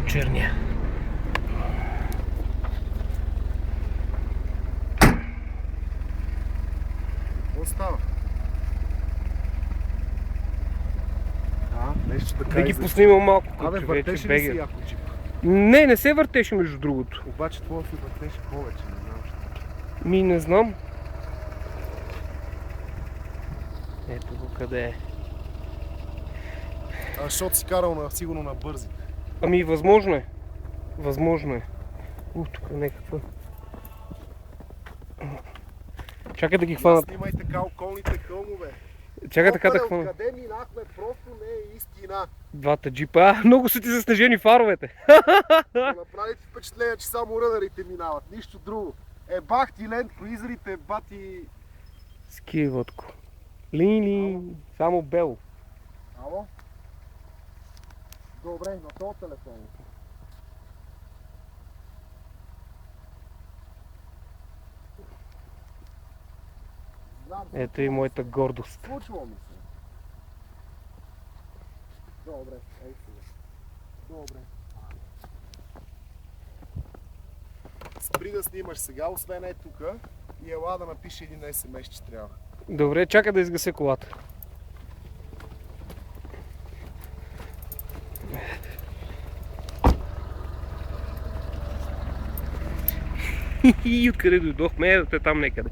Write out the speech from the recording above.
черния. Какво става? Нещо така Да ги поснимам малко, Абе, като въртеше вече ли си бега. яко джип? Не се въртеше между другото. Обаче твоя се въртеше повече, не знам защо. Не знам. Ето го къде е. Защото си карал сигурно на бързи. Възможно е. Възможно е. Тук е някаква. Чакай да ги хванат. Снимай така околните хълмове. Чакай така да хванат. Откъде минахме, просто не е истина. Двата джипа. Много са ти заснежени фаровете. Направи ти впечатление, че само ръдарите минават. Нищо друго. Бах ти лент круизерите, бати... Скивотко. Лини. Само бело. Ало? Добре, на този телефон. Ето и моята гордост. Случва ми се. Добре, ей сега. Добре. Спри да снимаш сега, освен е тука и ела да напише един СМС, че трябва. Добре, чакай да изгася колата. И откъде дойдохме? Ето е там некъде.